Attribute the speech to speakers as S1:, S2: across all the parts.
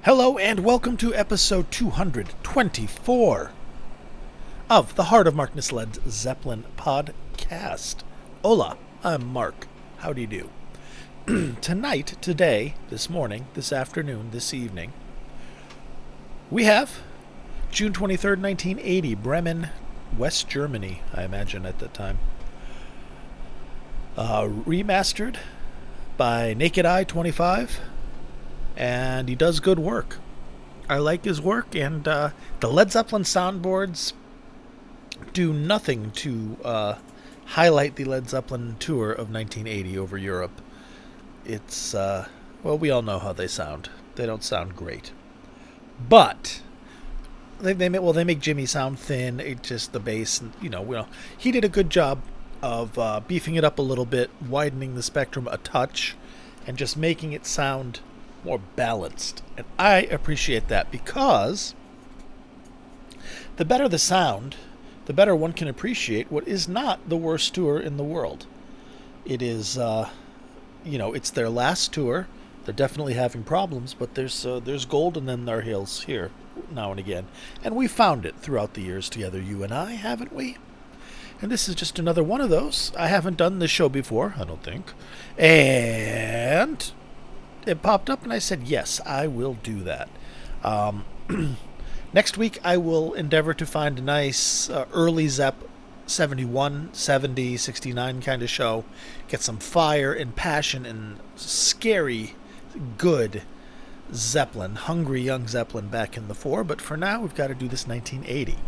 S1: Hello and welcome to episode 224 of the Heart of Markness Led Zeppelin podcast. Hola, I'm Mark. How do you do? Tonight, today, this morning, this afternoon, this evening, we have June 23rd, 1980, Bremen, West Germany, I imagine at the time. Remastered by NakedEye 25. And he does good work. I like his work, and the Led Zeppelin soundboards do nothing to highlight the Led Zeppelin tour of 1980 over Europe. It's, well, we all know how they sound. They don't sound great. But they make Jimmy sound thin. It just the bass, and, he did a good job of beefing it up a little bit, widening the spectrum a touch, and just making it sound more balanced. And I appreciate that, because the better the sound, the better one can appreciate what is not the worst tour in the world. It is, it's their last tour. They're definitely having problems, but there's gold and then there are hills here now and again. And we found it throughout the years together, you and I, haven't we? And this is just another one of those. I haven't done this show before, I don't think. And it popped up and I said, yes, I will do that. Next week I will endeavor to find a nice early Zepp 71, 70, 69 kind of show. Get some fire and passion and scary, good Zeppelin, hungry young Zeppelin back in the fore. But for now, we've got to do this 1980.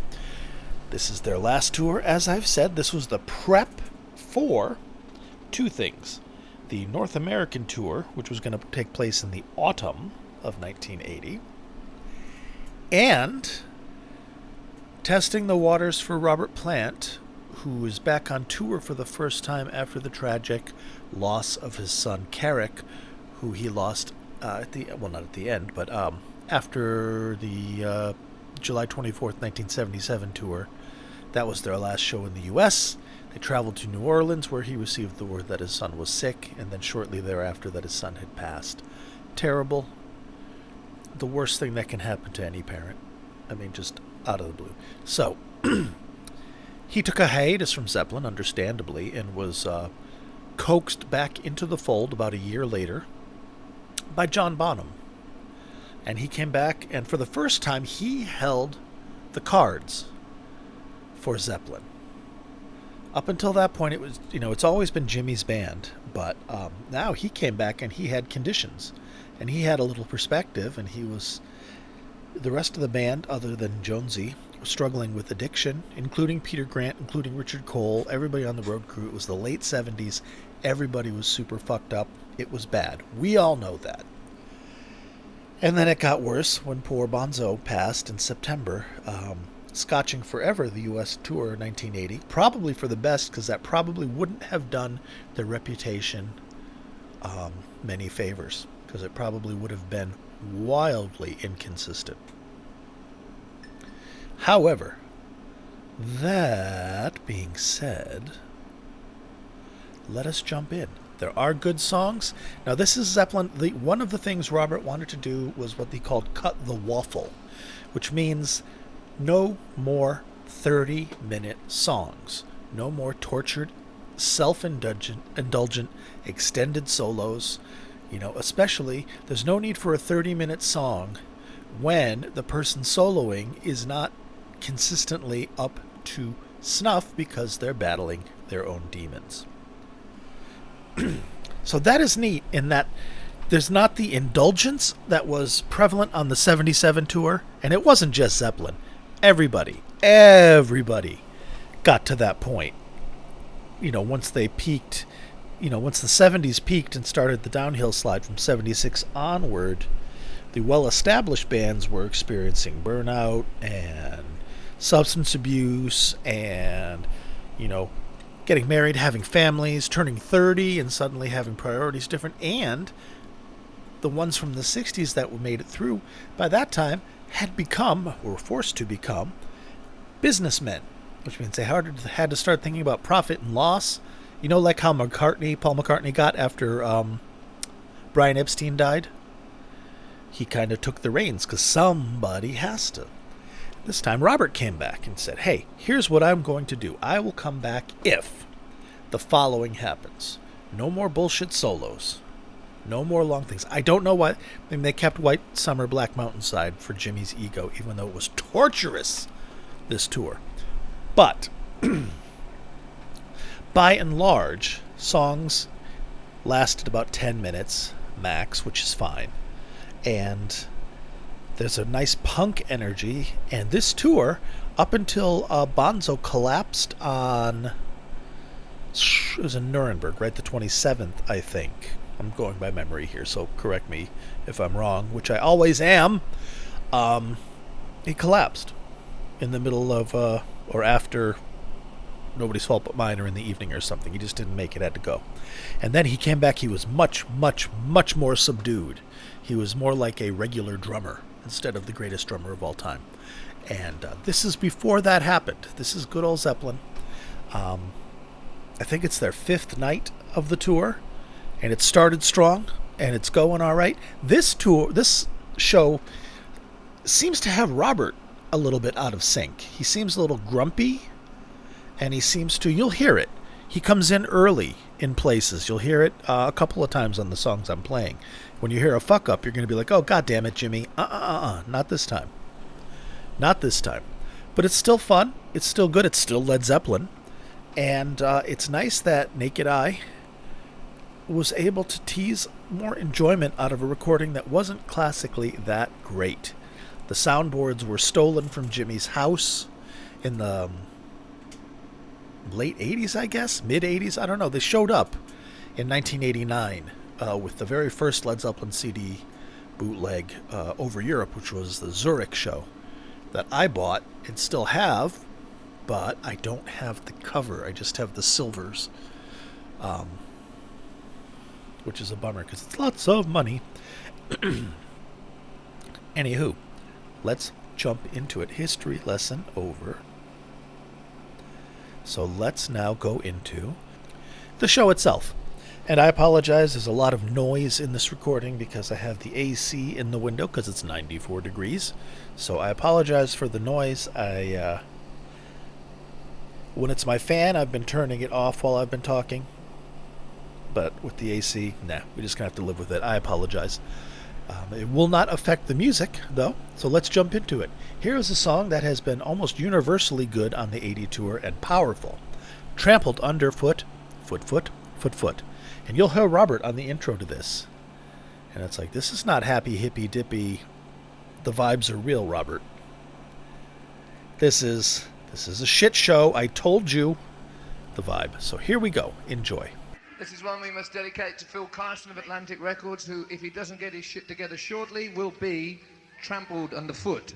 S1: This is their last tour. As I've said, this was the prep for two things. The North American tour, which was going to take place in the autumn of 1980, and testing the waters for Robert Plant, who is back on tour for the first time after the tragic loss of his son Carrick, who he lost not at the end, but after the July 24th, 1977 tour. That was their last show in the U.S. They traveled to New Orleans, where he received the word that his son was sick, and then shortly thereafter that his son had passed. Terrible. The worst thing that can happen to any parent. I mean, just out of the blue. So, he took a hiatus from Zeppelin, understandably, and was coaxed back into the fold about a year later by John Bonham. And he came back, and for the first time, he held the cards for Zeppelin. Up until that point, it was, it's always been Jimmy's band, but now he came back and he had conditions, and he had a little perspective, and the rest of the band, other than Jonesy, was struggling with addiction, including Peter Grant, including Richard Cole, everybody on the road crew. It was the late 70s. Everybody was super fucked up. It was bad. We all know that. And then it got worse when poor Bonzo passed in September, scotching forever the U.S. tour in 1980, probably for the best, because that probably wouldn't have done their reputation many favors, because it probably would have been wildly inconsistent. However, that being said, let us jump in. There are good songs. Now, this is Zeppelin. One of the things Robert wanted to do was what they called cut the waffle, which means no more 30-minute songs. No more tortured, self-indulgent, extended solos. Especially, there's no need for a 30-minute song when the person soloing is not consistently up to snuff because they're battling their own demons. So that is neat in that there's not the indulgence that was prevalent on the 77 tour, and it wasn't just Zeppelin. Everybody got to that point. Once they peaked, once the 70s peaked and started the downhill slide from 76 onward, the well-established bands were experiencing burnout and substance abuse and, getting married, having families, turning 30 and suddenly having priorities different. And the ones from the 60s that made it through, by that time, had become, or were forced to become, businessmen, which means they had to start thinking about profit and loss. Like how Paul McCartney got after Brian Epstein died. he kind of took the reins because somebody has to. This time Robert came back and said, hey, here's what I'm going to do. I will come back if the following happens. No more bullshit solos. No more long things. I don't know why. I mean, they kept White Summer Black Mountainside for Jimmy's ego, even though it was torturous, this tour. But, by and large, songs lasted about 10 minutes max, which is fine. And there's a nice punk energy. And this tour, up until Bonzo collapsed on... It was in Nuremberg, right? The 27th, I think. I'm going by memory here, so correct me if I'm wrong, which I always am. He collapsed in the middle of, or after Nobody's Fault But Mine, or in the evening or something. He just didn't make it, had to go. And then he came back, he was much, much, much more subdued. He was more like a regular drummer instead of the greatest drummer of all time. And this is before that happened. This is good old Zeppelin. I think it's their 5th night of the tour, and it started strong, and it's going all right. This show seems to have Robert a little bit out of sync. He seems a little grumpy, and you'll hear it. He comes in early in places. You'll hear it a couple of times on the songs I'm playing. When you hear a fuck up, you're going to be like, oh, God damn it, Jimmy. Not this time. Not this time. But it's still fun. It's still good. It's still Led Zeppelin. And it's nice that NakedEye was able to tease more enjoyment out of a recording that wasn't classically that great. The soundboards were stolen from Jimmy's house in the late 80s, I guess? Mid-80s? I don't know. They showed up in 1989 with the very first Led Zeppelin CD bootleg over Europe, which was the Zurich show that I bought and still have. But I don't have the cover. I just have the silvers, which is a bummer because it's lots of money. Anywho, let's jump into it. History lesson over. So let's now go into the show itself. And I apologize, there's a lot of noise in this recording because I have the AC in the window because it's 94 degrees. So I apologize for the noise. When it's my fan, I've been turning it off while I've been talking. But with the AC, we're just going to have to live with it. I apologize. It will not affect the music, though, so let's jump into it. Here is a song that has been almost universally good on the 80 tour and powerful. Trampled Underfoot, Foot, Foot, Foot, Foot. And you'll hear Robert on the intro to this. And it's like, this is not happy, hippy, dippy. The vibes are real, Robert. This is a shit show. I told you the vibe. So here we go. Enjoy.
S2: This is one we must dedicate to Phil Carson of Atlantic Records, who, if he doesn't get his shit together shortly, will be trampled underfoot.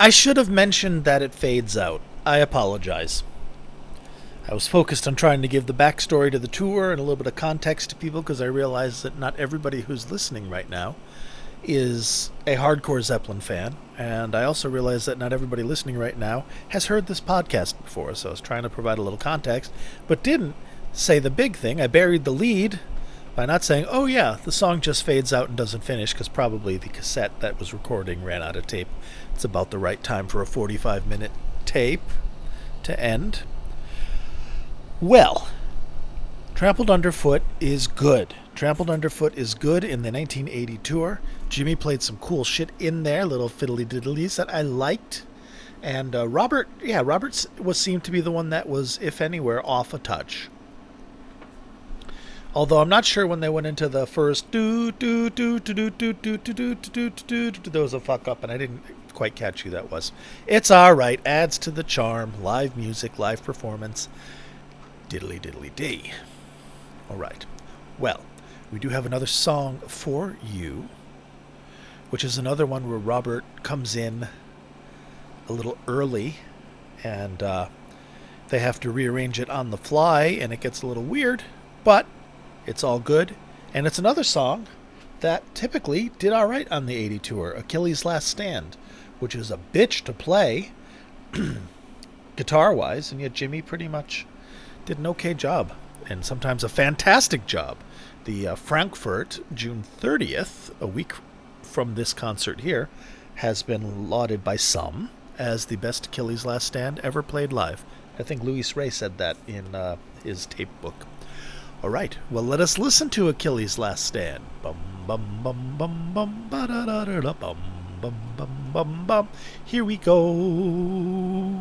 S1: I should have mentioned that it fades out. I apologize. I was focused on trying to give the backstory to the tour and a little bit of context to people because I realize that not everybody who's listening right now is a hardcore Zeppelin fan. And I also realize that not everybody listening right now has heard this podcast before. So I was trying to provide a little context, but didn't say the big thing. I buried the lead by not saying, oh yeah, the song just fades out and doesn't finish because probably the cassette that was recording ran out of tape. It's about the right time for a 45-minute tape to end. Well, Trampled Underfoot is good. Trampled Underfoot is good in the 1980 tour. Jimmy played some cool shit in there, little fiddly-diddlies that I liked. And Robert seemed to be the one that was, if anywhere, off a touch. Although I'm not sure when they went into the first there was a fuck up and I didn't quite catch who that was. It's alright, adds to the charm, live music, live performance. Diddly diddly dee. Alright. Well, we do have another song for you, which is another one where Robert comes in a little early and they have to rearrange it on the fly and it gets a little weird, but it's all good. And it's another song that typically did alright on the 80 tour, Achilles Last Stand, which is a bitch to play guitar-wise, and yet Jimmy pretty much did an okay job, and sometimes a fantastic job. The Frankfurt, June 30th, a week from this concert here, has been lauded by some as the best Achilles Last Stand ever played live. I think Louis Ray said that in his tape book. All right, well, let us listen to Achilles Last Stand. Bum bum bum bum bum ba da da da da bum bum bum bum bum. Here we go.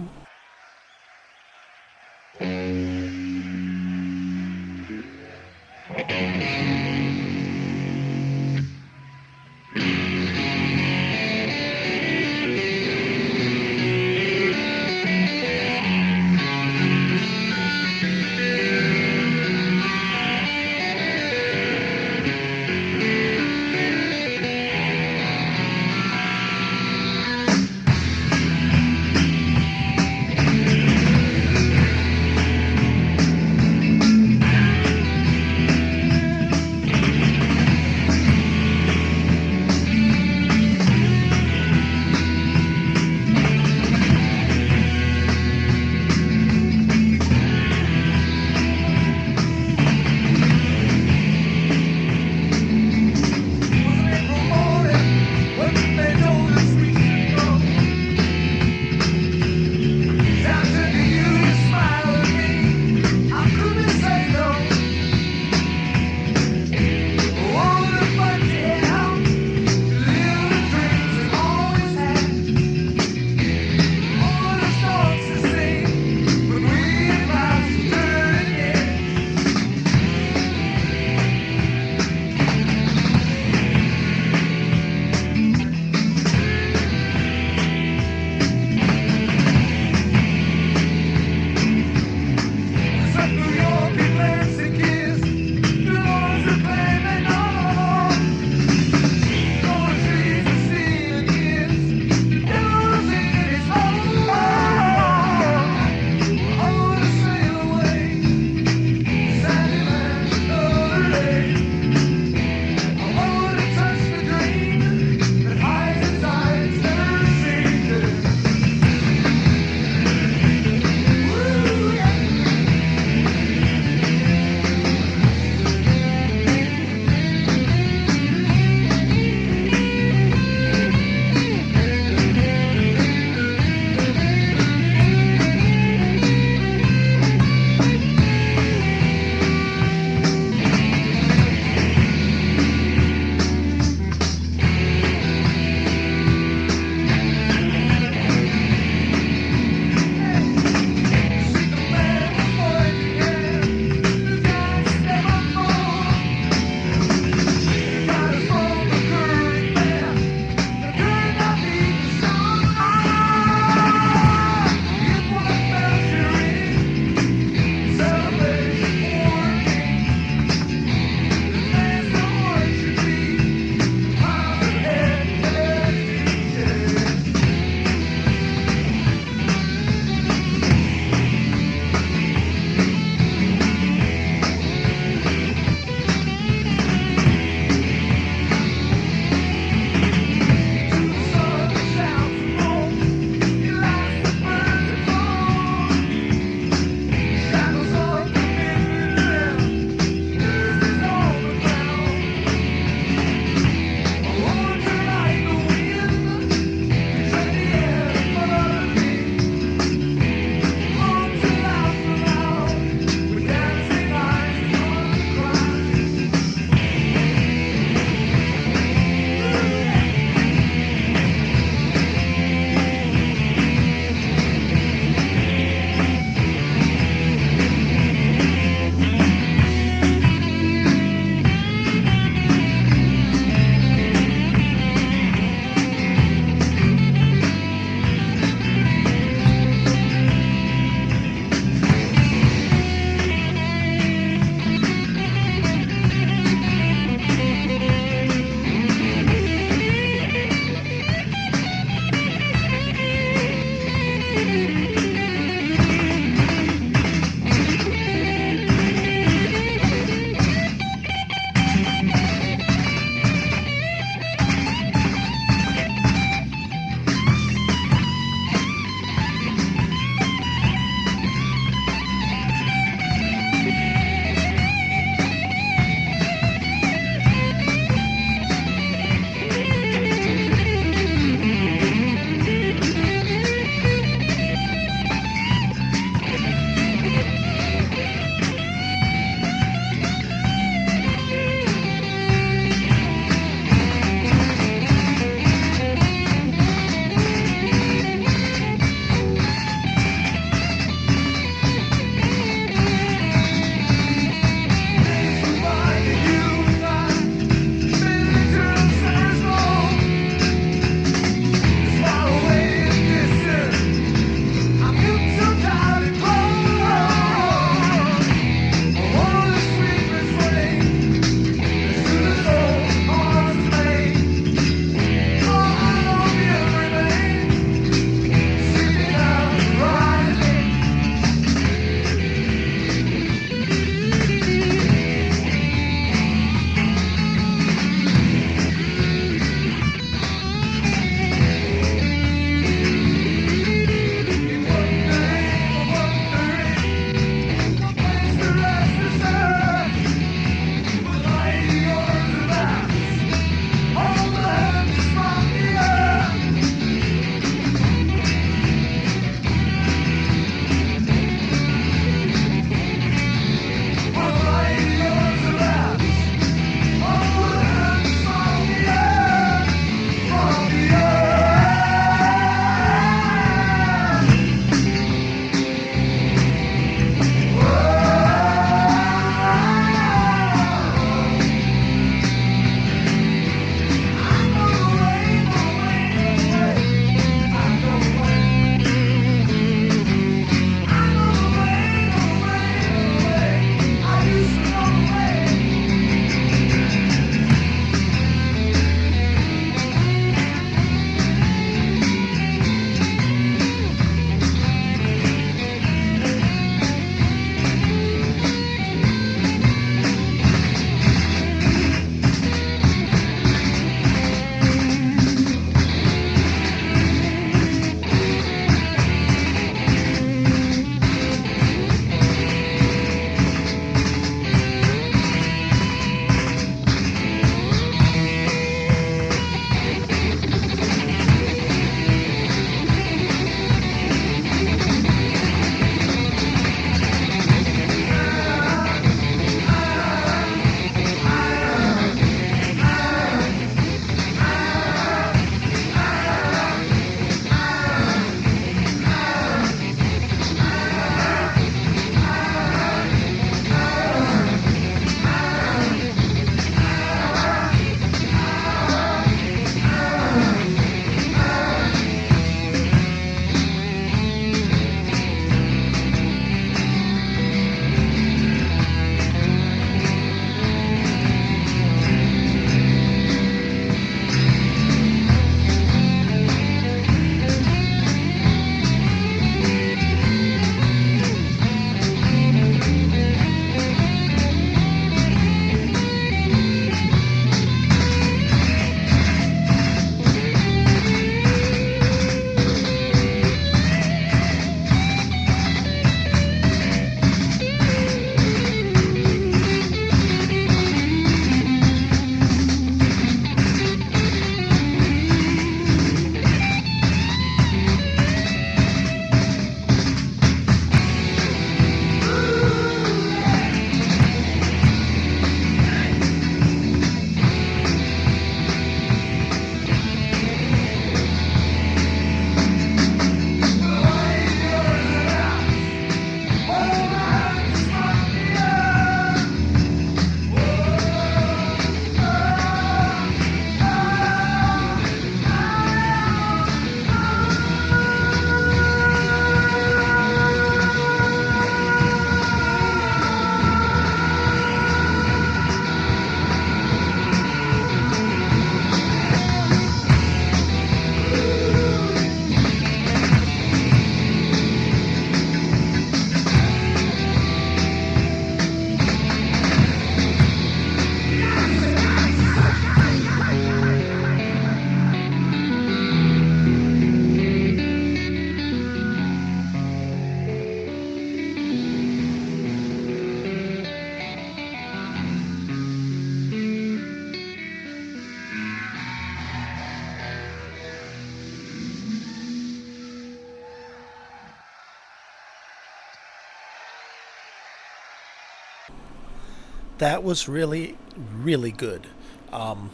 S1: That was really, really good. Um,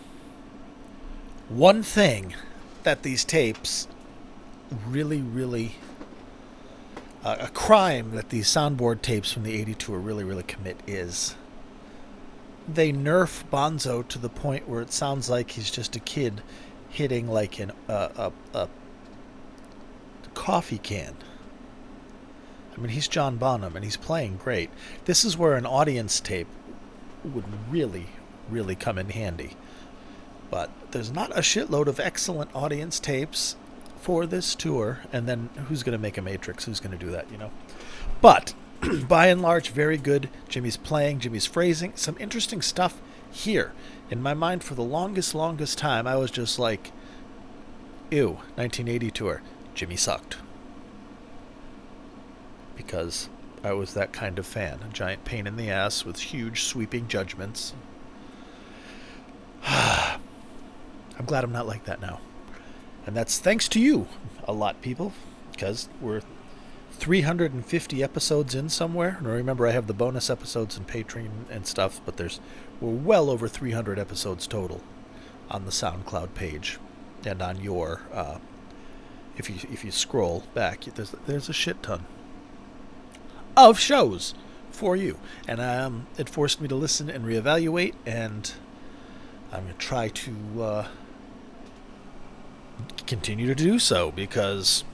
S1: One thing that these tapes really, really, a crime that these soundboard tapes from the 82 are really, really commit is they nerf Bonzo to the point where it sounds like he's just a kid hitting like a coffee can. I mean, he's John Bonham and he's playing great. This is where an audience tape would really, really come in handy. But there's not a shitload of excellent audience tapes for this tour. And then who's going to make a Matrix? Who's going to do that, you know? But by and large, very good. Jimmy's playing, Jimmy's phrasing. Some interesting stuff here. In my mind, for the longest time, I was just like, ew, 1980 tour. Jimmy sucked. Because I was that kind of fan. A giant pain in the ass with huge sweeping judgments. I'm glad I'm not like that now. And that's thanks to you a lot, people, because we're 350 episodes in somewhere. And remember, I have the bonus episodes and Patreon and stuff, but we're well over 300 episodes total on the SoundCloud page and on your if you scroll back, there's a shit ton of shows for you. And it forced me to listen and reevaluate, and I'm going to try to continue to do so, because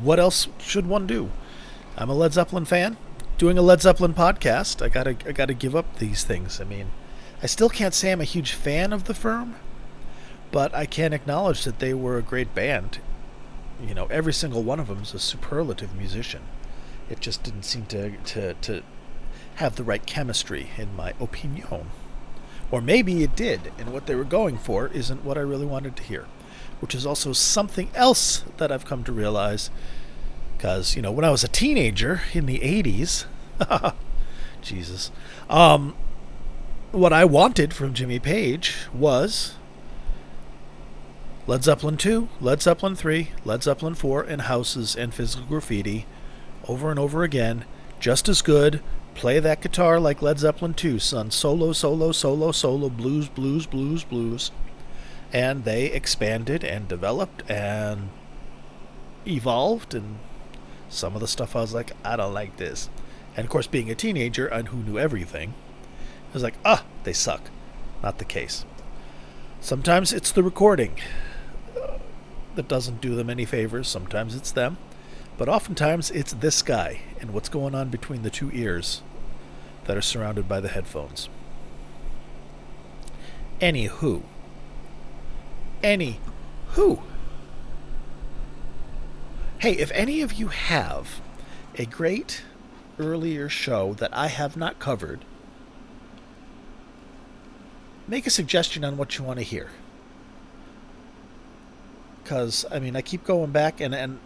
S1: what else should one do? I'm a Led Zeppelin fan, doing a Led Zeppelin podcast. I gotta give up these things. I mean, I still can't say I'm a huge fan of the firm, but I can acknowledge that they were a great band. You know, every single one of them is a superlative musician. It just didn't seem to have the right chemistry, in my opinion. Or maybe it did, and what they were going for isn't what I really wanted to hear. Which is also something else that I've come to realize. Because, you know, when I was a teenager in the 80s, Jesus, what I wanted from Jimmy Page was Led Zeppelin 2, Led Zeppelin 3, Led Zeppelin 4, and Houses and Physical Graffiti over and over again. Just as good. Play that guitar like Led Zeppelin 2, son. Solo, solo, solo, solo, blues, blues, blues, blues. And they expanded and developed and evolved, and some of the stuff I was like, I don't like this. And of course, being a teenager and who knew everything, I was like, they suck. Not the case. Sometimes it's the recording that doesn't do them any favors. Sometimes it's them. But oftentimes it's this guy and what's going on between the two ears that are surrounded by the headphones. Anywho. Hey, if any of you have a great earlier show that I have not covered, make a suggestion on what you want to hear. Because, I mean, I keep going back, and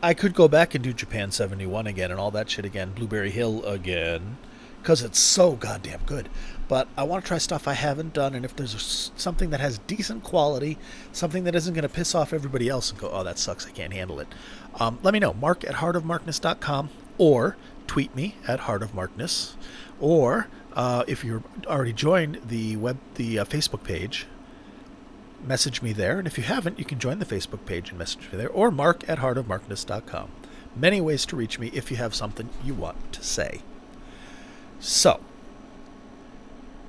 S1: I could go back and do Japan 71 again and all that shit again, Blueberry Hill again, because it's so goddamn good. But I want to try stuff I haven't done, and if there's something that has decent quality, something that isn't going to piss off everybody else and go, oh, that sucks, I can't handle it, let me know. Mark@heartofmarkness.com, or tweet me at heartofmarkness, or if you're already joined the Facebook page, message me there. And if you haven't, you can join the Facebook page and message me there, or mark@heartofmarkness.com. Many ways to reach me if you have something you want to say. So,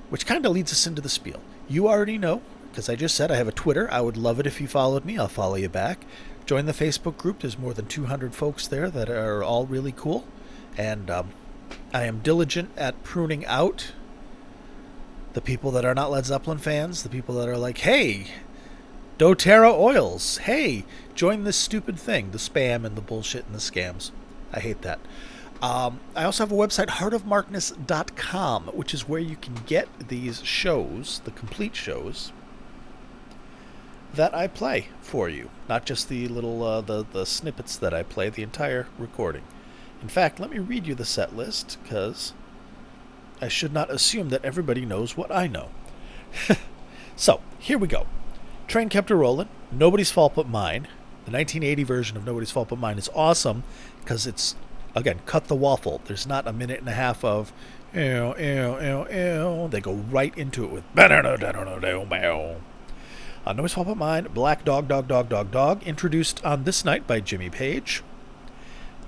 S1: which kind of leads us into the spiel. You already know, because I just said I have a Twitter. I would love it if you followed me. I'll follow you back. Join the Facebook group. There's more than 200 folks there that are all really cool. And I am diligent at pruning out the people that are not Led Zeppelin fans, the people that are like, hey, doTERRA oils, hey, join this stupid thing, the spam and the bullshit and the scams. I hate that. I also have a website, heartofmarkness.com, which is where you can get these shows, the complete shows, that I play for you. Not just the little, the snippets that I play, the entire recording. In fact, let me read you the set list, because I should not assume that everybody knows what I know. So, here we go. Train Kept A-Rollin', Nobody's Fault But Mine. The 1980 version of Nobody's Fault But Mine is awesome, because it's, again, cut the waffle. There's not a minute and a half of, ew, ew, ew, ew. They go right into it with, Nobody's Fault But Mine, Black Dog, Dog, Dog, Dog, Dog, introduced on this night by Jimmy Page.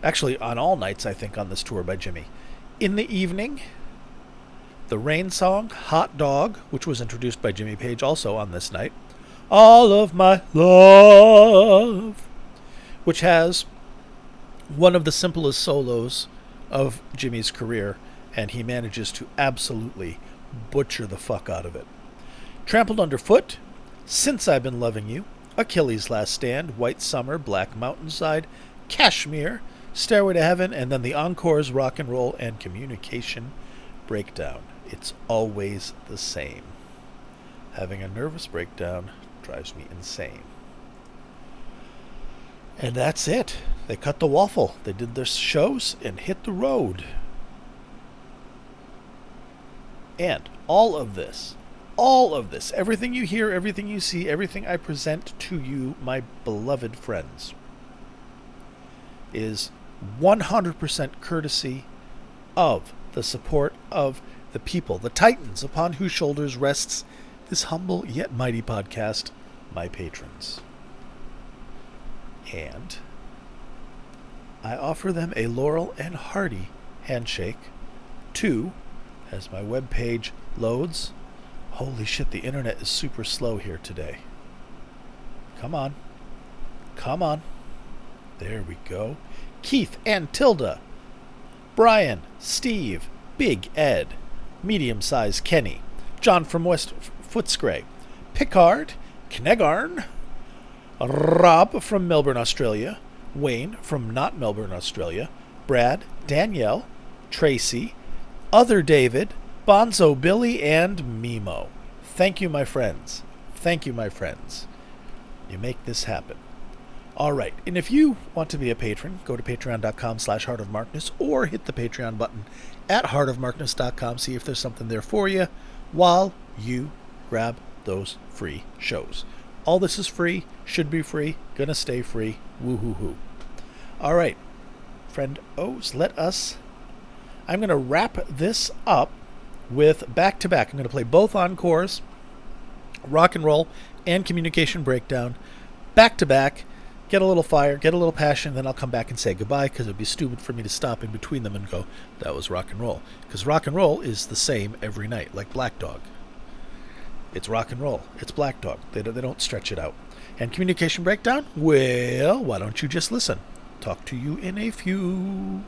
S1: Actually, on all nights, I think, on this tour by Jimmy. In the Evening, the Rain song, Hot Dog, which was introduced by Jimmy Page also on this night. All of My Love, which has one of the simplest solos of Jimmy's career, and he manages to absolutely butcher the fuck out of it. Trampled Underfoot, Since I've Been Loving You, Achilles Last Stand, White Summer, Black Mountainside, Kashmir, Stairway to Heaven, and then the encores, Rock and Roll, and Communication Breakdown. It's always the same. Having a nervous breakdown drives me insane. And that's it. They cut the waffle. They did their shows and hit the road. And all of this, everything you hear, everything you see, everything I present to you, my beloved friends, is 100% courtesy of the support of the people, the titans upon whose shoulders rests this humble yet mighty podcast, my patrons. And I offer them a laurel and hearty handshake to, as my webpage loads, holy shit, the internet is super slow here today. Come on. There we go. Keith and Tilda, Brian, Steve, Big Ed, Medium Size Kenny, John from West Footscray, Picard, Knegarn, Rob from Melbourne, Australia, Wayne from not Melbourne, Australia, Brad, Danielle, Tracy, Other David, Bonzo Billy, and Mimo. Thank you, my friends. You make this happen. All right, and if you want to be a patron, go to patreon.com/heartofmarkness or hit the Patreon button at heartofmarkness.com. See if there's something there for you while you grab those free shows. All this is free, should be free, gonna stay free. Woo-hoo-hoo. All right, friend O's, I'm gonna wrap this up with back-to-back. I'm gonna play both encores, Rock and Roll and Communication Breakdown, back-to-back. Get a little fire, get a little passion, then I'll come back and say goodbye, because it would be stupid for me to stop in between them and go, that was Rock and Roll. Because Rock and Roll is the same every night, like Black Dog. It's Rock and Roll. It's Black Dog. They don't stretch it out. And Communication Breakdown? Well, why don't you just listen? Talk to you in a few.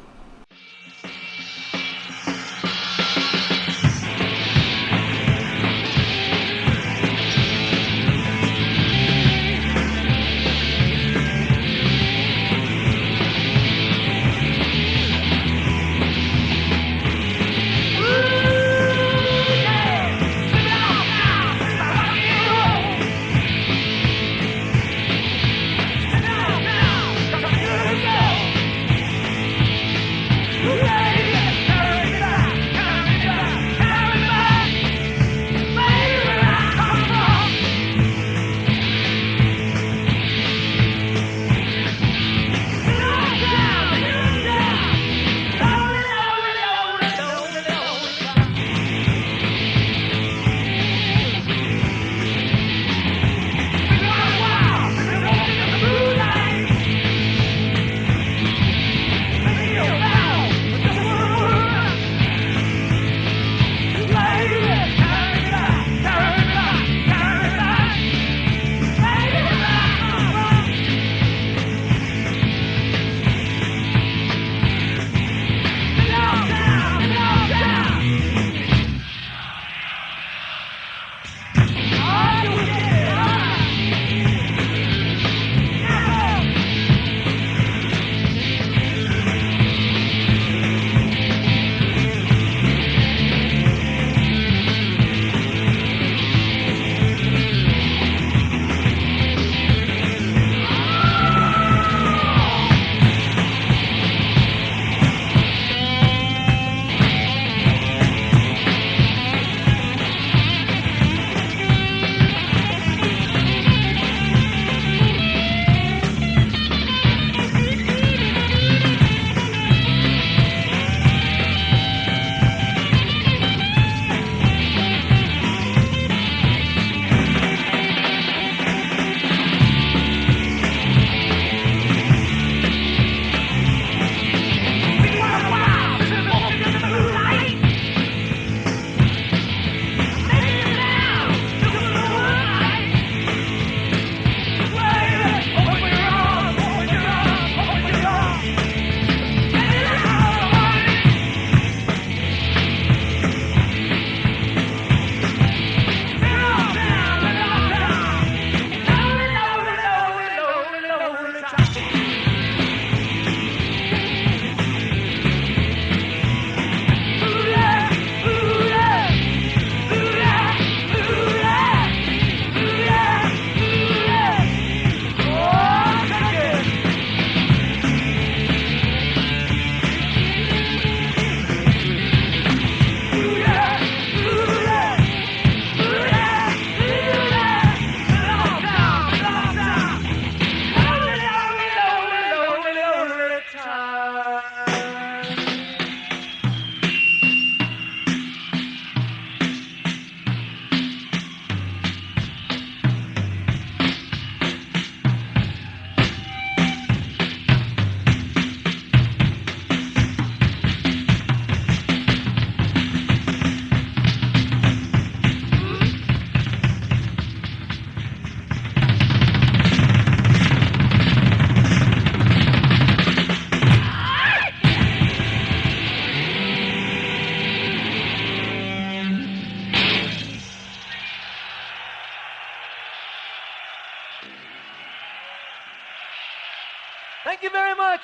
S2: Thank you very much.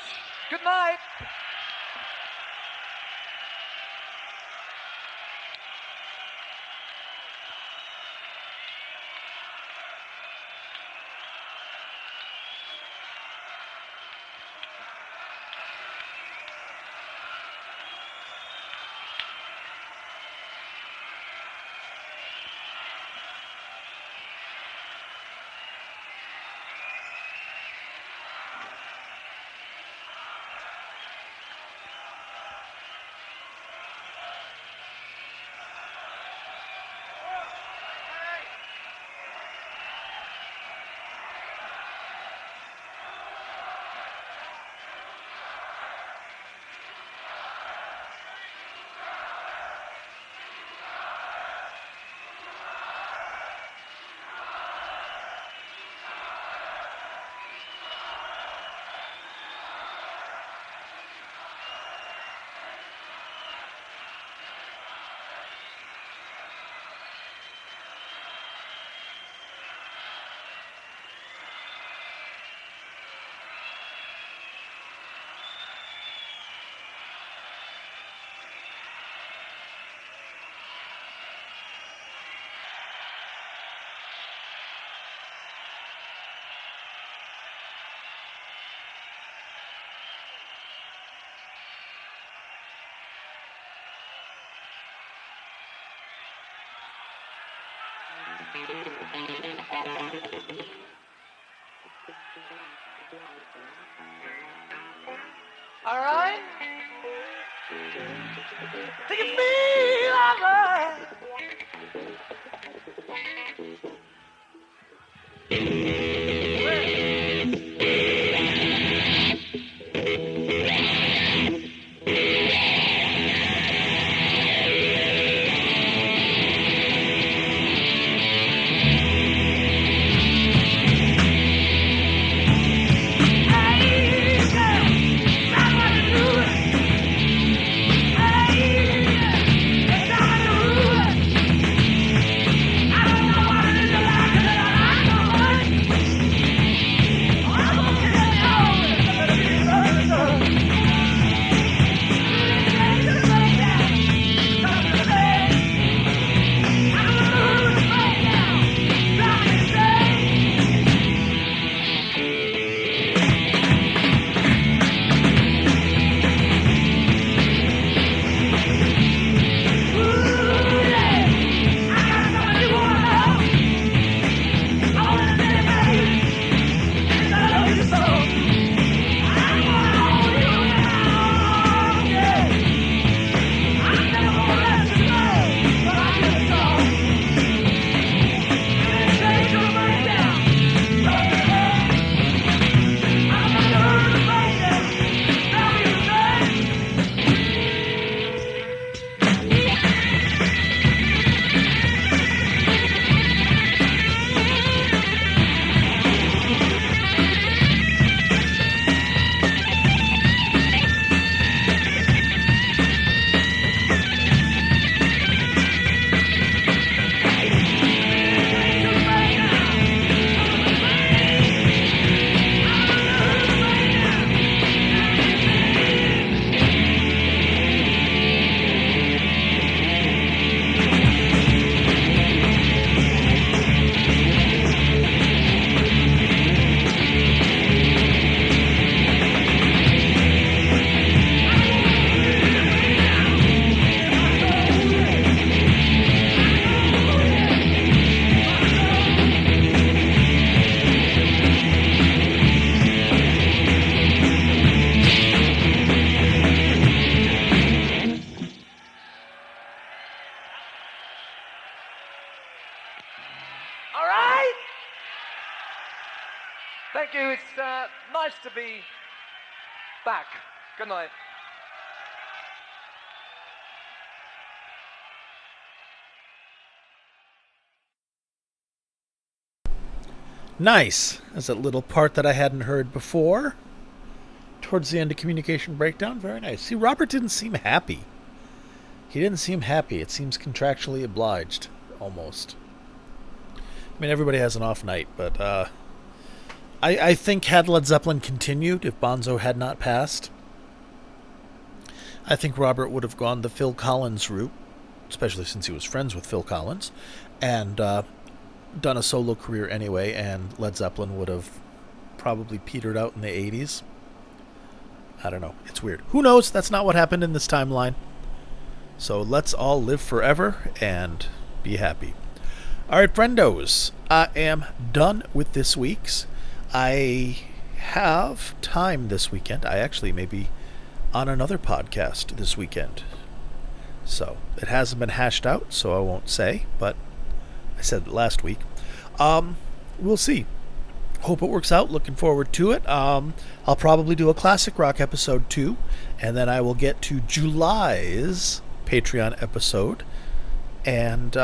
S2: Good night. All right. Think it feel alright. Thank you. It's nice to be back. Good night.
S1: Nice. That's a little part that I hadn't heard before. Towards the end of Communication Breakdown. Very nice. See, Robert didn't seem happy. He didn't seem happy. It seems contractually obliged. Almost. I mean, everybody has an off night, but I think had Led Zeppelin continued, if Bonzo had not passed, I think Robert would have gone the Phil Collins route, especially since he was friends with Phil Collins, and done a solo career anyway, and Led Zeppelin would have probably petered out in the 80s. I don't know. It's weird. Who knows? That's not what happened in this timeline. So let's all live forever and be happy. All right, friendos. I am done with this week's. I have time this weekend. I actually may be on another podcast this weekend. So it hasn't been hashed out, so I won't say, but I said it last week. We'll see. Hope it works out. Looking forward to it. I'll probably do a classic rock episode too, and then I will get to July's Patreon episode. And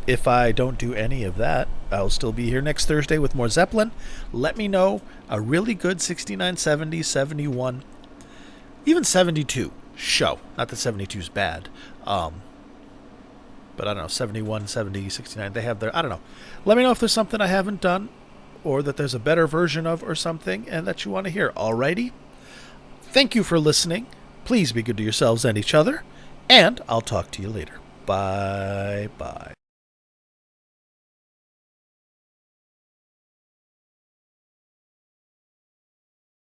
S1: if I don't do any of that, I'll still be here next Thursday with more Zeppelin. Let me know a really good 69, 70, 71, even 72 show. Not that 72 is bad. But I don't know, 71, 70, 69, they have their, I don't know. Let me know if there's something I haven't done or that there's a better version of or something and that you want to hear. Alrighty? Thank you for listening. Please be good to yourselves and each other. And I'll talk to you later. Bye-bye.